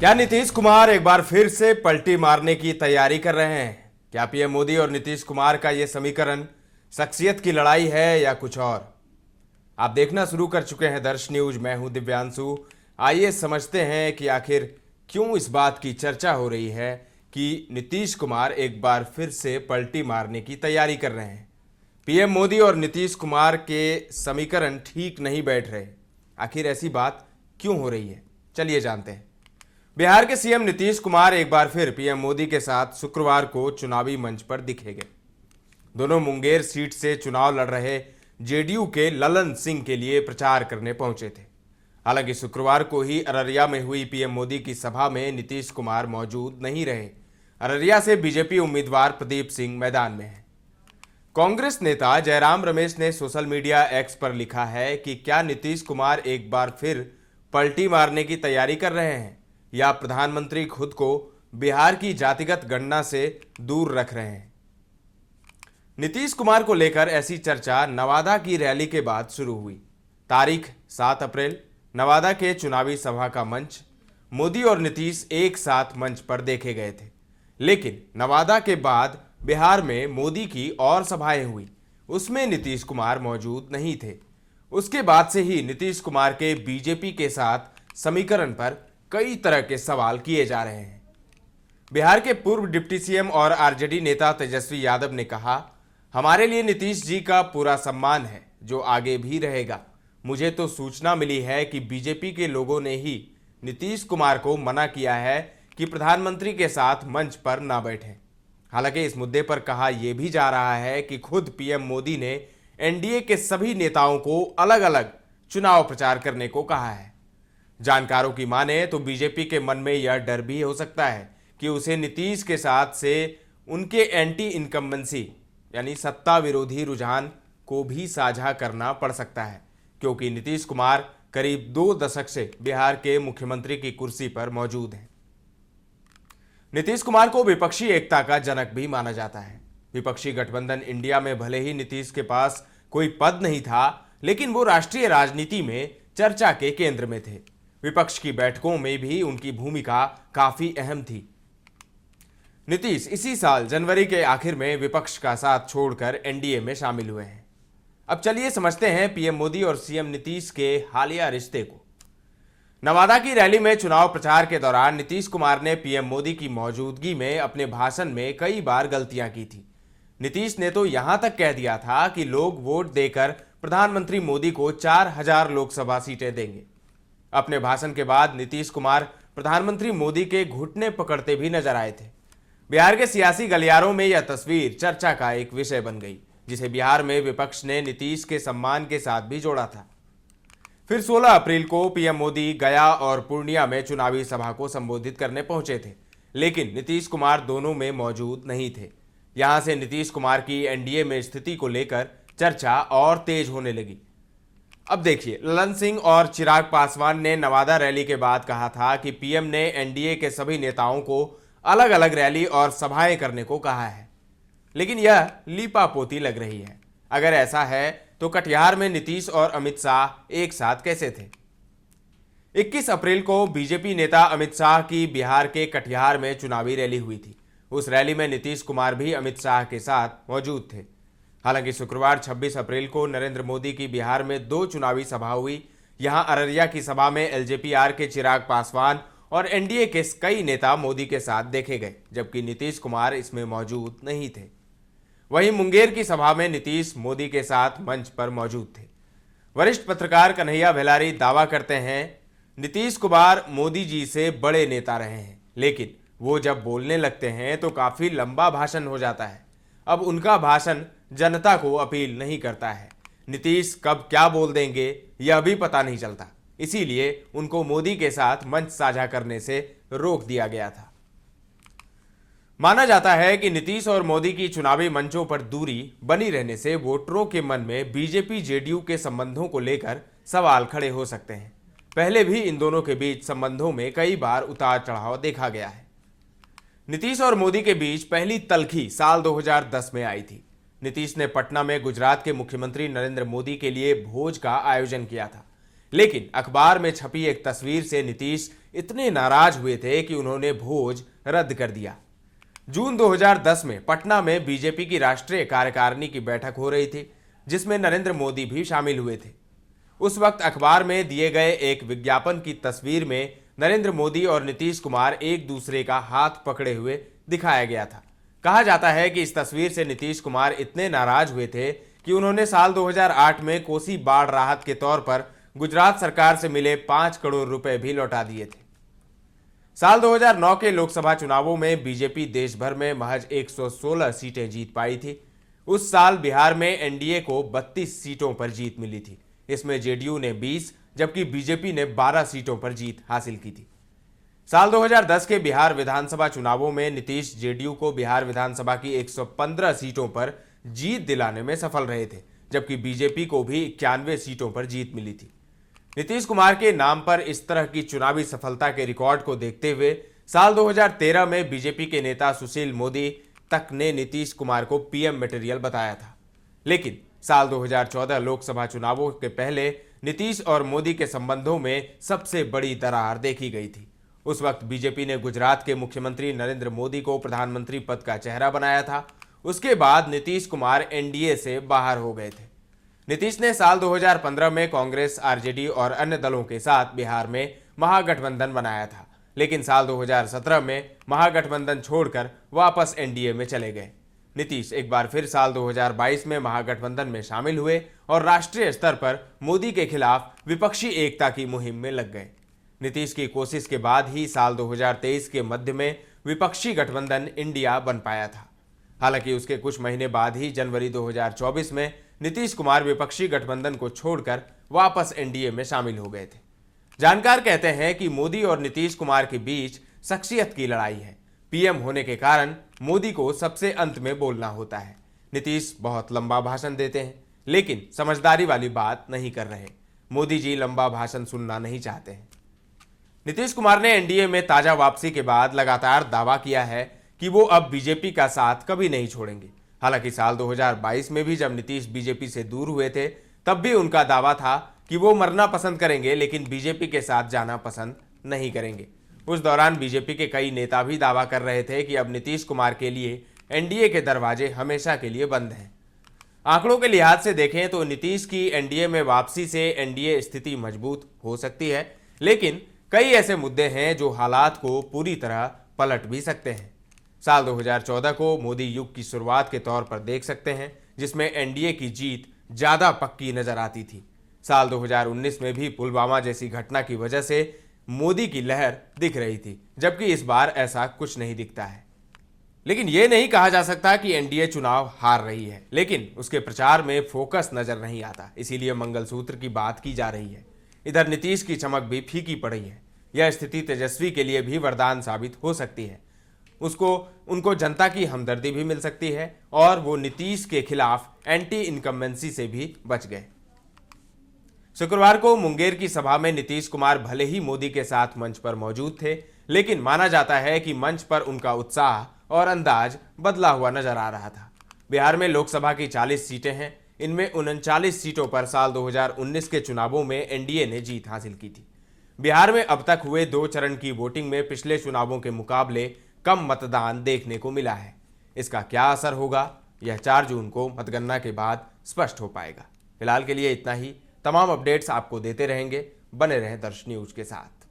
क्या नीतीश कुमार एक बार फिर से पलटी मारने की तैयारी कर रहे हैं? क्या पीएम मोदी और नीतीश कुमार का यह समीकरण शख्सियत की लड़ाई है या कुछ और? आप देखना शुरू कर चुके हैं दर्श न्यूज। मैं हूं दिव्यांशु। आइए समझते हैं कि आखिर क्यों इस बात की चर्चा हो रही है कि नीतीश कुमार एक बार फिर से पलटी मारने की तैयारी कर रहे हैं। पीएम मोदी और नीतीश कुमार के समीकरण ठीक नहीं बैठ रहे। आखिर ऐसी बात क्यों हो रही है, चलिए जानते हैं। बिहार के सीएम नीतीश कुमार एक बार फिर पीएम मोदी के साथ शुक्रवार को चुनावी मंच पर दिखेंगे। दोनों मुंगेर सीट से चुनाव लड़ रहे जेडीयू के ललन सिंह के लिए प्रचार करने पहुंचे थे। हालांकि शुक्रवार को ही अररिया में हुई पीएम मोदी की सभा में नीतीश कुमार मौजूद नहीं रहे। अररिया से बीजेपी उम्मीदवार प्रदीप सिंह मैदान में हैं। कांग्रेस नेता जयराम रमेश ने सोशल मीडिया एक्स पर लिखा है कि क्या नीतीश कुमार एक बार फिर पलटी मारने की तैयारी कर रहे हैं या प्रधानमंत्री खुद को बिहार की जातिगत गणना से दूर रख रहे हैं। नीतीश कुमार को लेकर ऐसी चर्चा नवादा की रैली के बाद शुरू हुई। तारीख 7 अप्रैल नवादा के चुनावी सभा का मंच मोदी और नीतीश एक साथ मंच पर देखे गए थे, लेकिन नवादा के बाद बिहार में मोदी की और सभाएं हुई, उसमें नीतीश कुमार मौजूद नहीं थे। उसके बाद से ही नीतीश कुमार के बीजेपी के साथ समीकरण पर कई तरह के सवाल किए जा रहे हैं। बिहार के पूर्व डिप्टी सीएम और आरजेडी नेता तेजस्वी यादव ने कहा, हमारे लिए नीतीश जी का पूरा सम्मान है, जो आगे भी रहेगा। मुझे तो सूचना मिली है कि बीजेपी के लोगों ने ही नीतीश कुमार को मना किया है कि प्रधानमंत्री के साथ मंच पर ना बैठें। हालांकि इस मुद्दे पर कहा यह भी जा रहा है कि खुद पीएम मोदी ने एनडीए के सभी नेताओं को अलग अलग चुनाव प्रचार करने को कहा है। जानकारों की माने तो बीजेपी के मन में यह डर भी हो सकता है कि उसे नीतीश के साथ से उनके एंटी इनकम्बेंसी यानी सत्ता विरोधी रुझान को भी साझा करना पड़ सकता है, क्योंकि नीतीश कुमार करीब 2 दशक से बिहार के मुख्यमंत्री की कुर्सी पर मौजूद हैं। नीतीश कुमार को विपक्षी एकता का जनक भी माना जाता है। विपक्षी गठबंधन इंडिया में भले ही नीतीश के पास कोई पद नहीं था, लेकिन वो राष्ट्रीय राजनीति में चर्चा के केंद्र में थे। विपक्ष की बैठकों में भी उनकी भूमिका काफी अहम थी। नीतीश इसी साल जनवरी के आखिर में विपक्ष का साथ छोड़कर एनडीए में शामिल हुए हैं। अब चलिए समझते हैं पीएम मोदी और सीएम नीतीश के हालिया रिश्ते को। नवादा की रैली में चुनाव प्रचार के दौरान नीतीश कुमार ने पीएम मोदी की मौजूदगी में अपने भाषण में कई बार गलतियां की थी। नीतीश ने तो यहां तक कह दिया था कि लोग वोट देकर प्रधानमंत्री मोदी को 4000 लोकसभा सीटें देंगे। अपने भाषण के बाद नीतीश कुमार प्रधानमंत्री मोदी के घुटने पकड़ते भी नजर आए थे। बिहार के सियासी गलियारों में यह तस्वीर चर्चा का एक विषय बन गई, जिसे बिहार में विपक्ष ने नीतीश के सम्मान के साथ भी जोड़ा था। फिर 16 अप्रैल को पीएम मोदी गया और पूर्णिया में चुनावी सभा को संबोधित करने पहुंचे थे, लेकिन नीतीश कुमार दोनों में मौजूद नहीं थे। यहां से नीतीश कुमार की एनडीए में स्थिति को लेकर चर्चा और तेज होने लगी। अब देखिए, ललन सिंह और चिराग पासवान ने नवादा रैली के बाद कहा था कि पीएम ने एनडीए के सभी नेताओं को अलग अलग रैली और सभाएं करने को कहा है, लेकिन यह लीपापोती लग रही है। अगर ऐसा है तो कटिहार में नीतीश और अमित शाह एक साथ कैसे थे? 21 अप्रैल को बीजेपी नेता अमित शाह की बिहार के कटिहार में चुनावी रैली हुई थी। उस रैली में नीतीश कुमार भी अमित शाह के साथ मौजूद थे। हालांकि शुक्रवार 26 अप्रैल को नरेंद्र मोदी की बिहार में 2 चुनावी सभा हुई। यहां अररिया की सभा में एलजेपीआर के चिराग पासवान और एनडीए के कई नेता मोदी के साथ देखे गए, जबकि नीतीश कुमार इसमें मौजूद नहीं थे। वहीं मुंगेर की सभा में नीतीश मोदी के साथ मंच पर मौजूद थे। वरिष्ठ पत्रकार कन्हैया भेलारी दावा करते हैं, नीतीश कुमार मोदी जी से बड़े नेता रहे हैं, लेकिन वो जब बोलने लगते हैं तो काफी लंबा भाषण हो जाता है। अब उनका भाषण जनता को अपील नहीं करता है। नीतीश कब क्या बोल देंगे यह भी पता नहीं चलता, इसीलिए उनको मोदी के साथ मंच साझा करने से रोक दिया गया था। माना जाता है कि नीतीश और मोदी की चुनावी मंचों पर दूरी बनी रहने से वोटरों के मन में बीजेपी जेडीयू के संबंधों को लेकर सवाल खड़े हो सकते हैं। पहले भी इन दोनों के बीच संबंधों में कई बार उतार चढ़ाव देखा गया है। नीतीश और मोदी के बीच पहली तल्खी साल 2010 में आई थी। नीतीश ने पटना में गुजरात के मुख्यमंत्री नरेंद्र मोदी के लिए भोज का आयोजन किया था। लेकिन अखबार में छपी एक तस्वीर से नीतीश इतने नाराज हुए थे कि उन्होंने भोज रद्द कर दिया। जून 2010 में पटना में बीजेपी की राष्ट्रीय कार्यकारिणी की बैठक हो रही थी, जिसमें नरेंद्र मोदी भी शामिल हुए थे। उस वक्त अखबार में दिए गए एक विज्ञापन की तस्वीर में नरेंद्र मोदी और नीतीश कुमार एक दूसरे का हाथ पकड़े हुए दिखाया गया था। कहा जाता है कि इस तस्वीर से नीतीश कुमार इतने नाराज हुए थे कि उन्होंने साल 2008 में कोसी बाढ़ राहत के तौर पर गुजरात सरकार से मिले 5 करोड़ रुपए भी लौटा दिए थे। साल 2009 के लोकसभा चुनावों में बीजेपी देश भर में महज 116 सीटें जीत पाई थी। उस साल बिहार में एनडीए को 32 सीटों पर जीत मिली थी। इसमें जेडीयू ने 20 जबकि बीजेपी ने 12 सीटों पर जीत हासिल की थी। साल 2010 के बिहार विधानसभा चुनावों में नीतीश जेडीयू को बिहार विधानसभा की 115 सीटों पर जीत दिलाने में सफल रहे थे, जबकि बीजेपी को भी 91 सीटों पर जीत मिली थी। नीतीश कुमार के नाम पर इस तरह की चुनावी सफलता के रिकॉर्ड को देखते हुए साल 2013 में बीजेपी के नेता सुशील मोदी तक ने नीतीश कुमार को पीएम मटेरियल बताया था। लेकिन साल 2014 लोकसभा चुनावों के पहले नीतीश और मोदी के संबंधों में सबसे बड़ी दरार देखी गई थी। उस वक्त बीजेपी ने गुजरात के मुख्यमंत्री नरेंद्र मोदी को प्रधानमंत्री पद का चेहरा बनाया था। उसके बाद नीतीश कुमार एनडीए से बाहर हो गए थे। नीतीश ने साल 2015 में कांग्रेस, आरजेडी और अन्य दलों के साथ बिहार में महागठबंधन बनाया था, लेकिन साल 2017 में महागठबंधन छोड़कर वापस एनडीए में चले गए। नीतीश एक बार फिर साल 2022 में महागठबंधन में शामिल हुए और राष्ट्रीय स्तर पर मोदी के खिलाफ विपक्षी एकता की मुहिम में लग गए। नीतीश की कोशिश के बाद ही साल 2023 के मध्य में विपक्षी गठबंधन इंडिया बन पाया था। हालांकि उसके कुछ महीने बाद ही जनवरी 2024 में नीतीश कुमार विपक्षी गठबंधन को छोड़कर वापस एनडीए में शामिल हो गए थे। जानकार कहते हैं कि मोदी और नीतीश कुमार के बीच शख्सियत की लड़ाई है। पीएम होने के कारण मोदी को सबसे अंत में बोलना होता है। नीतीश बहुत लंबा भाषण देते हैं, लेकिन समझदारी वाली बात नहीं कर रहे। मोदी जी लंबा भाषण सुनना नहीं चाहते हैं। नीतीश कुमार ने एनडीए में ताजा वापसी के बाद लगातार दावा किया है कि वो अब बीजेपी का साथ कभी नहीं छोड़ेंगे। हालांकि साल 2022 में भी जब नीतीश बीजेपी से दूर हुए थे, तब भी उनका दावा था कि वो मरना पसंद करेंगे, लेकिन बीजेपी के साथ जाना पसंद नहीं करेंगे। उस दौरान बीजेपी के कई नेता भी दावा कर रहे थे कि अब नीतीश कुमार के लिए एनडीए के दरवाजे हमेशा के लिए बंद हैं। आंकड़ों के लिहाज से देखें तो नीतीश की एनडीए में वापसी से एनडीए स्थिति मजबूत हो सकती है, लेकिन कई ऐसे मुद्दे हैं जो हालात को पूरी तरह पलट भी सकते हैं। साल 2014 को मोदी युग की शुरुआत के तौर पर देख सकते हैं, जिसमें एनडीए की जीत ज्यादा पक्की नजर आती थी। साल 2019 में भी पुलवामा जैसी घटना की वजह से मोदी की लहर दिख रही थी, जबकि इस बार ऐसा कुछ नहीं दिखता है। लेकिन यह नहीं कहा जा सकता कि एनडीए चुनाव हार रही है, लेकिन उसके प्रचार में फोकस नजर नहीं आता, इसीलिए मंगलसूत्र की बात की जा रही है। इधर नीतीश की चमक भी फीकी पड़ी है। यह स्थिति तेजस्वी के लिए भी वरदान साबित हो सकती है। उनको जनता की हमदर्दी भी मिल सकती है और वो नीतीश के खिलाफ एंटी इनकम्बेंसी से भी बच गए। शुक्रवार को मुंगेर की सभा में नीतीश कुमार भले ही मोदी के साथ मंच पर मौजूद थे, लेकिन माना जाता है कि मंच पर उनका उत्साह और अंदाज बदला हुआ नजर आ रहा था। बिहार में लोकसभा की 40 सीटें हैं। इनमें 39 सीटों पर साल 2019 के चुनावों में एनडीए ने जीत हासिल की थी। बिहार में अब तक हुए 2 चरण की वोटिंग में पिछले चुनावों के मुकाबले कम मतदान देखने को मिला है। इसका क्या असर होगा, यह 4 जून को मतगणना के बाद स्पष्ट हो पाएगा। फिलहाल के लिए इतना ही। तमाम अपडेट्स आपको देते रहेंगे। बने रहें दर्श न्यूज के साथ।